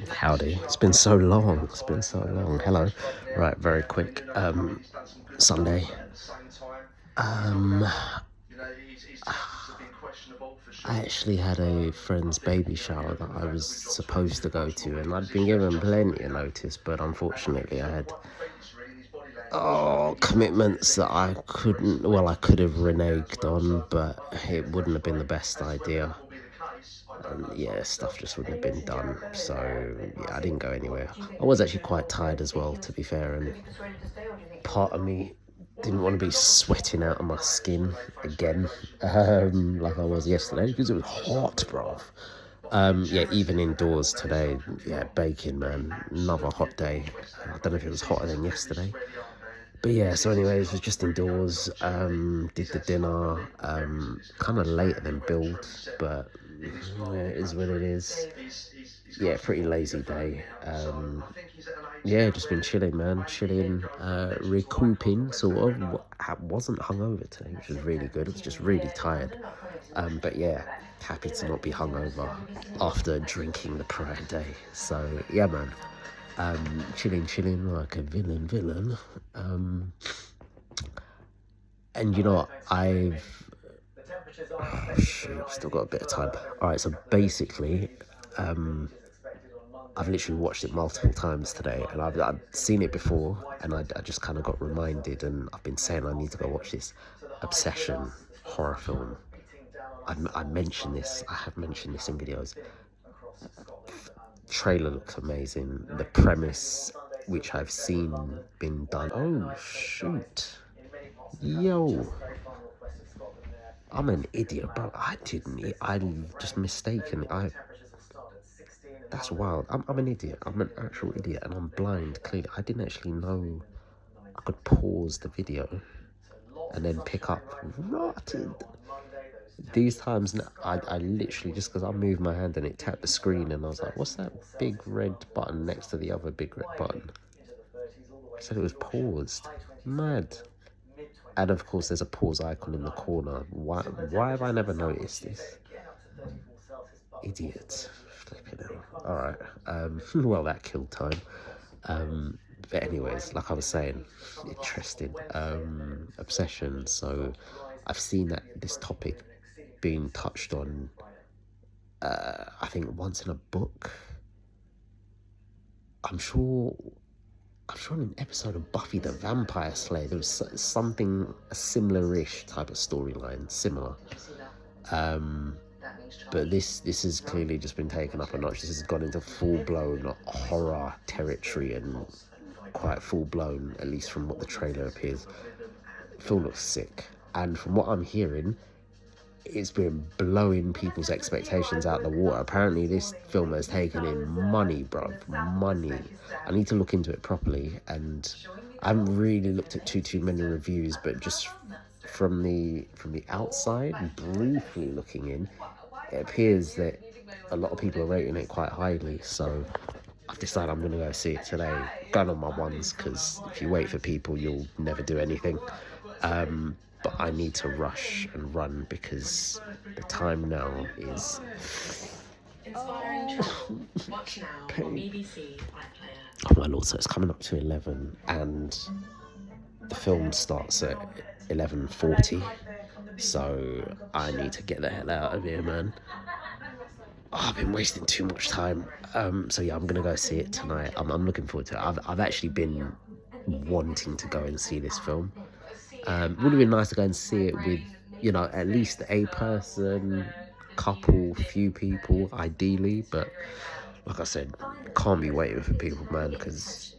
Howdy. It's been so long. It's been so long. Hello. Right, very quick. Sunday. Um, I actually had a friend's baby shower that I was supposed to go to, and I'd been given plenty of notice, but unfortunately I had commitments that I couldn't. Well, I could have reneged on, but it wouldn't have been the best idea. And yeah, stuff just wouldn't have been done. So yeah, I didn't go anywhere. I was actually quite tired as well, to be fair, and part of me didn't want to be sweating out of my skin again, like I was yesterday, because it was hot, bruv. Yeah, even indoors today, yeah, baking, man. Another hot day. I don't know if it was hotter than yesterday. But yeah, so anyways, it was just indoors, did the dinner, kind of later than build, but yeah, it is what it is. Yeah, pretty lazy day. Yeah, just been chilling, man, chilling, recouping, sort of. I wasn't hungover today, which was really good. I was just really tired. But yeah, happy to not be hungover after drinking the prior day. So yeah, man. Chilling like a villain. And you know what? I've still got a bit of time. All right, so basically, I've literally watched it multiple times today, and I've seen it before, and I just kind of got reminded, and I've been saying I need to go watch this Obsession horror film. I mentioned this. I have mentioned this in videos. Trailer looks amazing. The premise, which I've seen been done. Oh shoot, yo. I'm an idiot, bro. I didn't. I just mistaken. That's wild. I'm an idiot. I'm an actual idiot, and I'm blind. Clearly, I didn't actually know I could pause the video and then pick up. Rotted. These times, I literally, just because I moved my hand and it tapped the screen, and I was like, what's that big red button next to the other big red button? I said it was paused. Mad. And of course, there's a pause icon in the corner. Why have I never noticed this? Idiot. Flipping hell. Alright. Well, that killed time. But anyways, like I was saying, interesting. Obsession. So I've seen that this topic being touched on, I think once in a book. I'm sure in an episode of Buffy the Vampire Slayer, there was something, a similar-ish type of storyline, similar. But this has clearly just been taken up a notch. This has gone into full-blown horror territory, and quite full-blown, at least from what the trailer appears. Film looks sick. And from what I'm hearing, it's been blowing people's expectations out the water. Apparently this film has taken in money, bruv. Money. I need to look into it properly, and I haven't really looked at too many reviews, but just from the outside, briefly looking in, it appears that a lot of people are rating it quite highly. So I've decided I'm going to go see it today. Going on my ones, because if you wait for people, you'll never do anything. But I need to rush and run, because the time now is... Watch now on BBC iPlayer. Oh my lord, so it's coming up to 11, and the film starts at 11:40, so I need to get the hell out of here, man. I've been wasting too much time. So yeah, I'm gonna go see it tonight. I'm looking forward to it. I've actually been wanting to go and see this film. Would have been nice to go and see it with, at least a person, couple, few people, ideally. But like I said, can't be waiting for people, man, because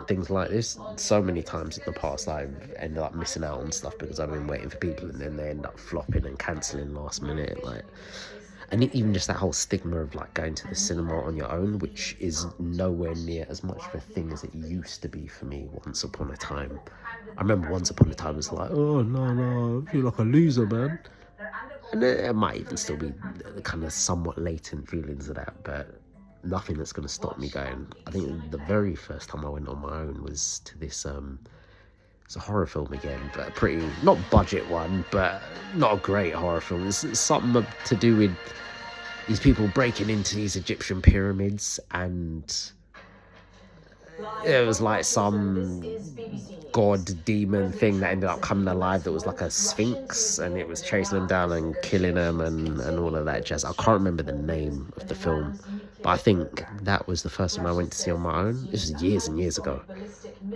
things like this, so many times in the past I've ended up missing out on stuff because I've been waiting for people, and then they end up flopping and cancelling last minute, and even just that whole stigma of going to the cinema on your own, which is nowhere near as much of a thing as it used to be for me once upon a time. I remember once upon a time it was like, oh no, I feel like a loser, man. And there might even still be kind of somewhat latent feelings of that, but nothing that's going to stop me going. I think the very first time I went on my own was to this, it's a horror film again, but a pretty, not budget one, but not a great horror film. It's something to do with these people breaking into these Egyptian pyramids, and it was like some god demon thing that ended up coming alive that was like a sphinx, and it was chasing them down and killing them and all of that jazz. I can't remember the name of the film, but I think that was the first one I went to see on my own. This was years and years ago.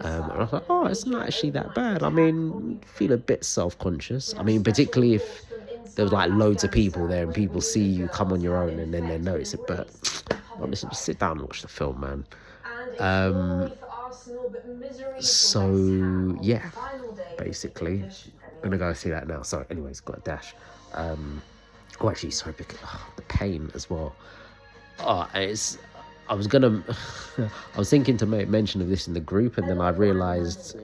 And I was like, oh, it's not actually that bad. I mean, feel a bit self-conscious. I mean, particularly if there was like loads of people there and people see you come on your own and then they notice it. But honestly, just sit down and watch the film, man. So yeah, basically, I'm gonna go see that now. So, anyways, got a dash. Oh, actually, sorry, because the pain as well. Oh, it's. I was gonna. I was thinking to make mention of this in the group, and then I realised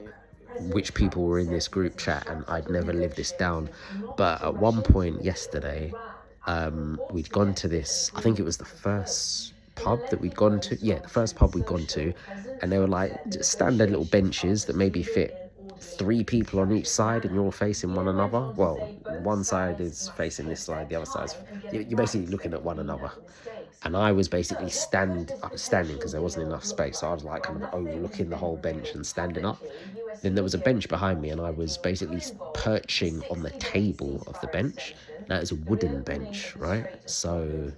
which people were in this group chat, and I'd never lived this down. But at one point yesterday, we'd gone to this. I think it was the first pub that we'd gone to. Yeah, the first pub we'd gone to, and they were like standard little benches that maybe fit 3 people on each side, and you're all facing one another. Well, one side is facing this side, the other side's you're basically looking at one another. And I was basically standing because there wasn't enough space, so I was like kind of overlooking the whole bench and standing up. Then there was a bench behind me, and I was basically perching on the table of the bench. Now it's a wooden bench, right? So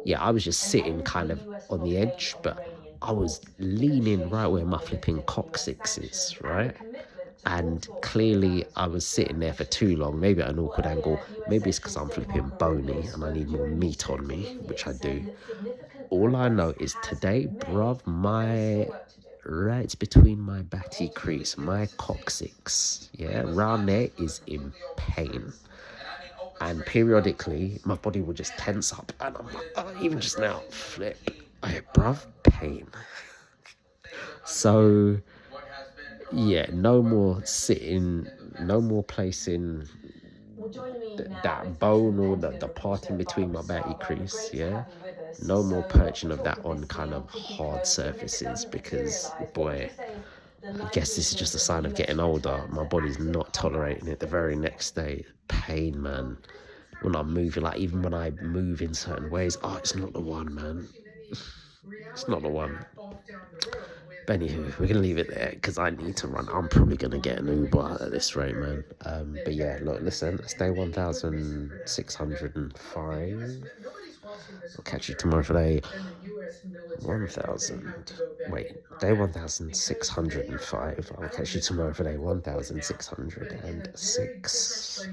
yeah, I was just sitting kind of on the edge, but I was leaning right where my flipping coccyx is, right? And clearly I was sitting there for too long, maybe at an awkward angle. Maybe it's because I'm flipping bony and I need more meat on me, which I do. All I know is today, bruv, my right between my batty crease, my coccyx, yeah, round there is in pain. And periodically, my body will just tense up, and I'm like, oh, even just now, flip, hey, bruv, pain. So, yeah, no more sitting, no more placing that bone or the part in between my batty crease, yeah? No more perching of that on kind of hard surfaces, because, boy, I guess this is just a sign of getting older. My body's not tolerating it the very next day. Pain, man. When I'm moving, like even when I move in certain ways, oh, it's not the one, man. It's not the one. But anywho, we're going to leave it there because I need to run. I'm probably going to get an Uber at this rate, man. But yeah, look, listen, it's day 1605. I'll catch you tomorrow for day 1000. Wait, day 1605. I'll catch you tomorrow for day 1606.